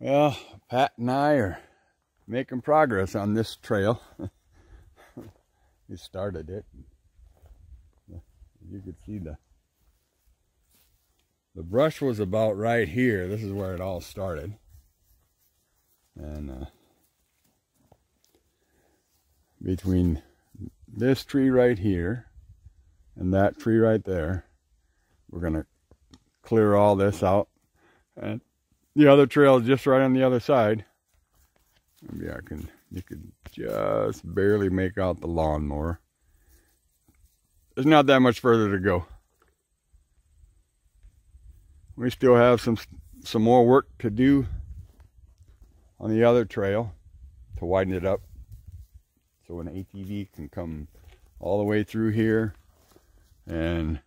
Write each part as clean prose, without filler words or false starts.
Well, Pat and I are making progress on this trail. We started it. You could see the brush was about right here. This is where it all started. And between this tree right here and that tree right there, we're gonna clear all this out. And the other trail is just right on the other side. Maybe you could just barely make out the lawnmower. There's not that much further to go. We still have some more work to do on the other trail to widen it up so an ATV can come all the way through here. And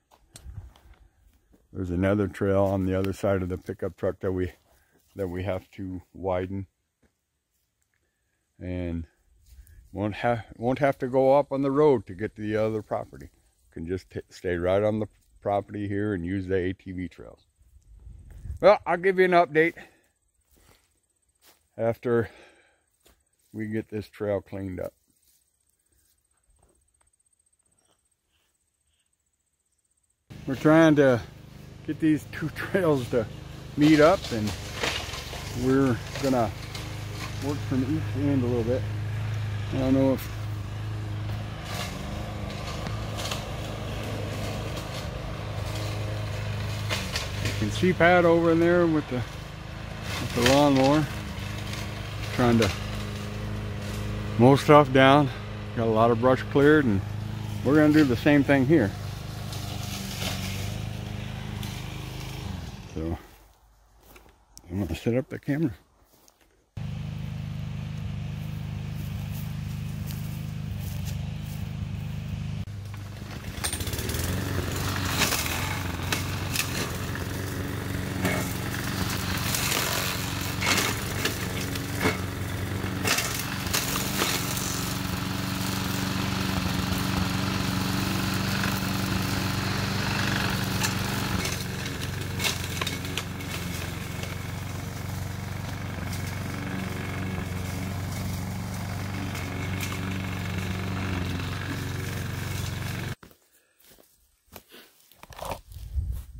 there's another trail on the other side of the pickup truck that we have to widen, and won't have to go up on the road to get to the other property. Can just stay right on the property here and use the ATV trails. Well, I'll give you an update after we get this trail cleaned up. We're trying to get these two trails to meet up, and we're gonna work from each end a little bit. I don't know if you can see Pat over in there with the lawnmower, trying to mow stuff down. Got a lot of brush cleared, and we're gonna do the same thing here. So I'm gonna set up the camera.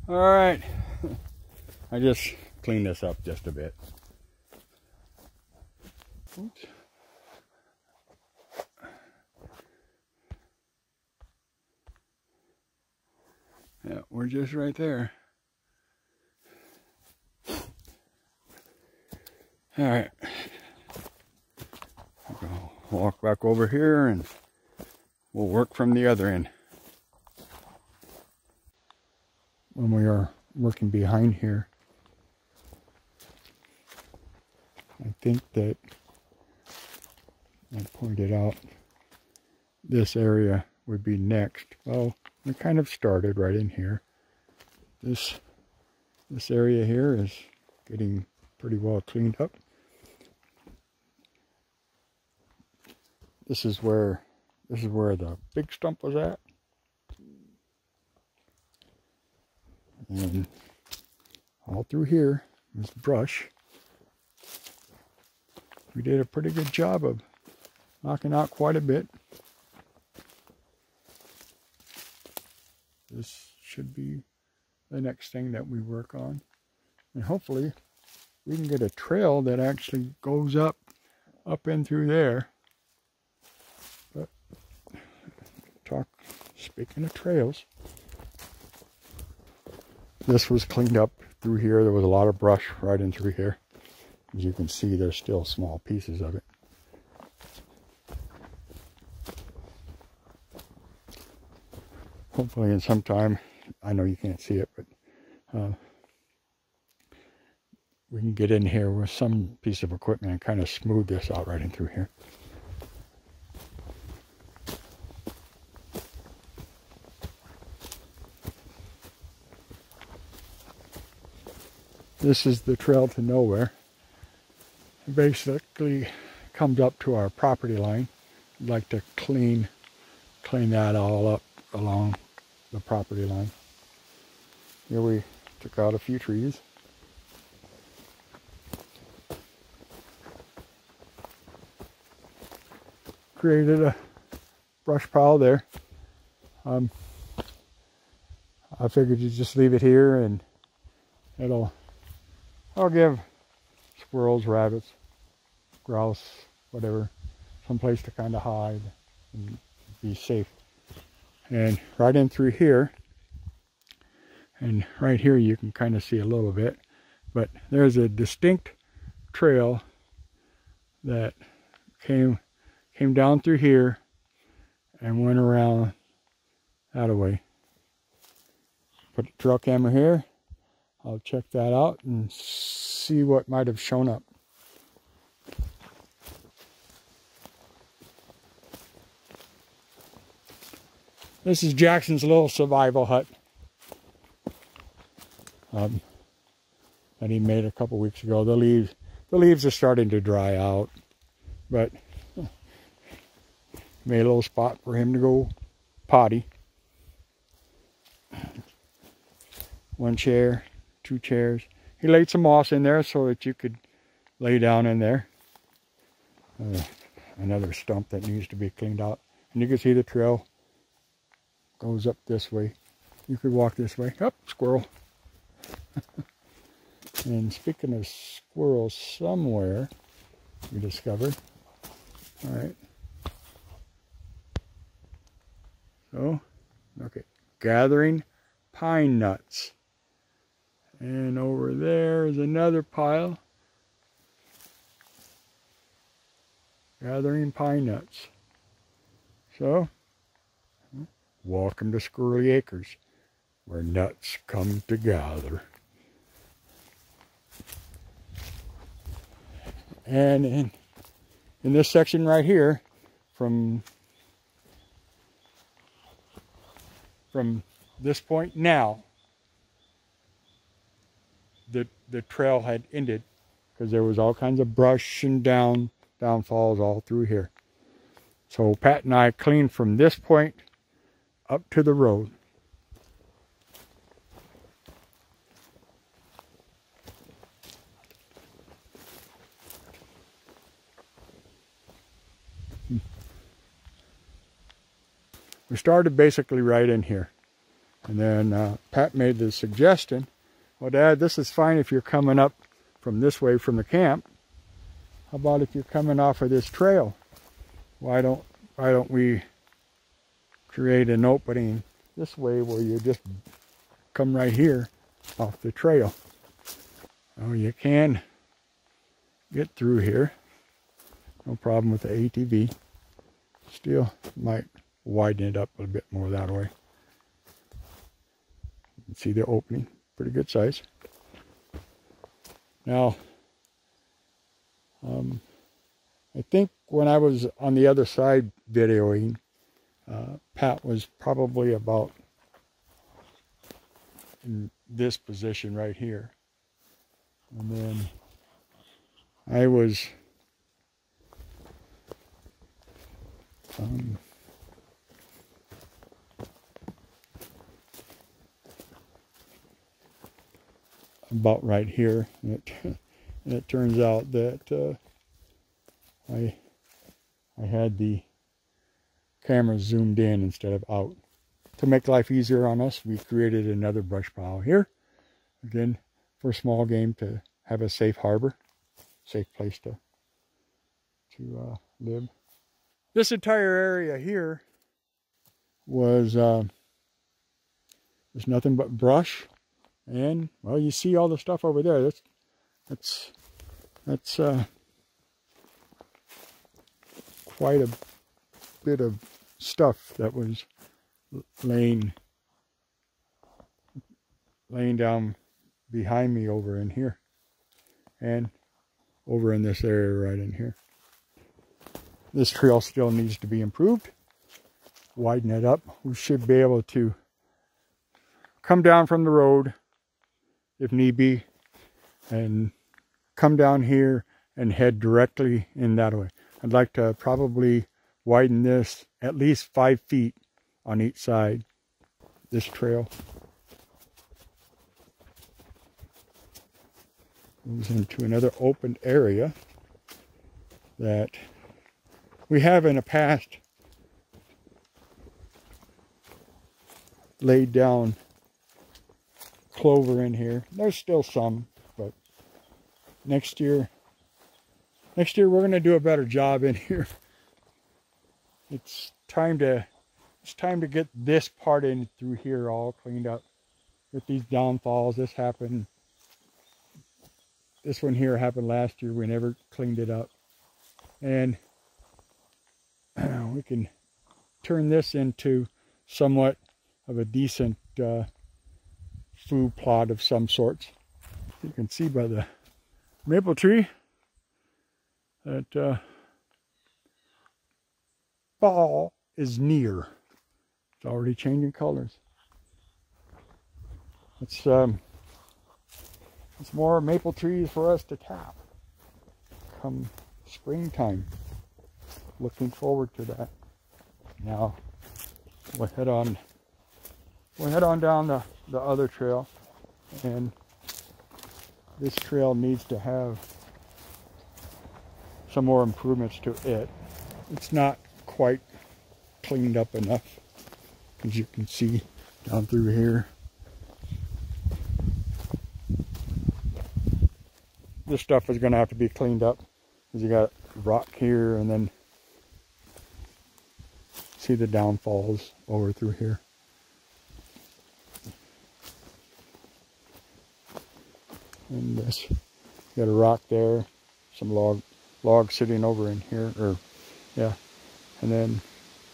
All right, I just cleaned this up just a bit. Oops. Yeah, we're just right there. All right, I'll walk back over here and we'll work from the other end. When we are working behind here, I think that I pointed out this area would be next. Well, we kind of started right in here. This area here is getting pretty well cleaned up. This is where the big stump was at. And all through here is brush. We did a pretty good job of knocking out quite a bit. This should be the next thing that we work on. And hopefully we can get a trail that actually goes up in through there. But speaking of trails, this was cleaned up through here. There was a lot of brush right in through here. As you can see, there's still small pieces of it. Hopefully in some time, I know you can't see it, but we can get in here with some piece of equipment and kind of smooth this out right in through here. This is the trail to nowhere. It basically comes up to our property line. I'd like to clean that all up along the property line. Here we took out a few trees. created a brush pile there. I figured you just leave it here and I'll give squirrels, rabbits, grouse, whatever, some place to kind of hide and be safe. And right in through here, and right here you can kind of see a little bit, but there's a distinct trail that came down through here and went around that way. Put the trail camera here. I'll check that out and see what might have shown up. This is Jackson's little survival hut that he made a couple weeks ago. The leaves are starting to dry out, but made a little spot for him to go potty. One chair, 2 chairs. He laid some moss in there so that you could lay down in there. Another stump that needs to be cleaned out. And you can see the trail goes up this way. You could walk this way. Up, squirrel. And speaking of squirrels, somewhere we discovered. All right. So, okay, gathering pine nuts. And over there is another pile. Gathering pine nuts. So, welcome to Squirrelly Acres, where nuts come to gather. And in this section right here, from this point now, the trail had ended because there was all kinds of brush and downfalls all through here. So Pat and I cleaned from this point up to the road. We started basically right in here. And then Pat made the suggestion, well, Dad, this is fine if you're coming up from this way from the camp. How about if you're coming off of this trail? Why don't we create an opening this way where you just come right here off the trail? Oh, you can get through here. No problem with the ATV. Still might widen it up a little bit more that way. You can see the opening, pretty good size. Now, I think when I was on the other side videoing, Pat was probably about in this position right here. And then I was about right here. And it turns out that I had the camera zoomed in instead of out. To make life easier on us, we created another brush pile here. Again, for small game to have a safe harbor, safe place to live. This entire area here was there's nothing but brush, and well, you see all the stuff over there. That's quite a bit of stuff that was laying down behind me over in here, and over in this area right in here. This trail still needs to be improved. Widen it up. We should be able to come down from the road if need be and come down here and head directly in that way. I'd like to probably widen this at least 5 feet on each side, this trail. Moves into another open area that We have in the past laid down clover in here. There's still some, but next year we're going to do a better job in here. It's time to get this part in through here all cleaned up. With these downfalls, this happened. This one here happened last year. We never cleaned it up, and we can turn this into somewhat of a decent food plot of some sorts. You can see by the maple tree that fall is near. It's already changing colors. It's more maple trees for us to tap come springtime. Looking forward to that. Now we'll head on down the other trail, and this trail needs to have some more improvements to it. It's not quite cleaned up enough, as you can see down through here. This stuff is going to have to be cleaned up, because you got rock here, and then see the downfalls over through here. And this, got a rock there, some log sitting over in here, or yeah. And then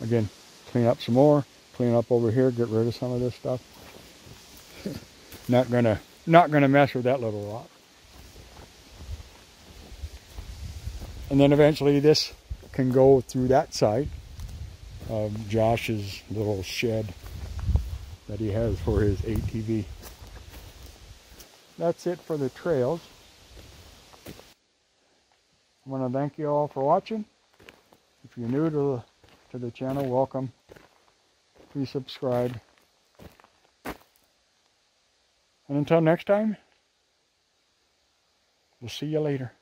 again, clean up some more, clean up over here, get rid of some of this stuff. Not gonna mess with that little rock. And then eventually this can go through that side of Josh's little shed that he has for his ATV. That's it for the trails. I want to thank you all for watching. If you're new to the channel, welcome. Please subscribe. And until next time, we'll see you later.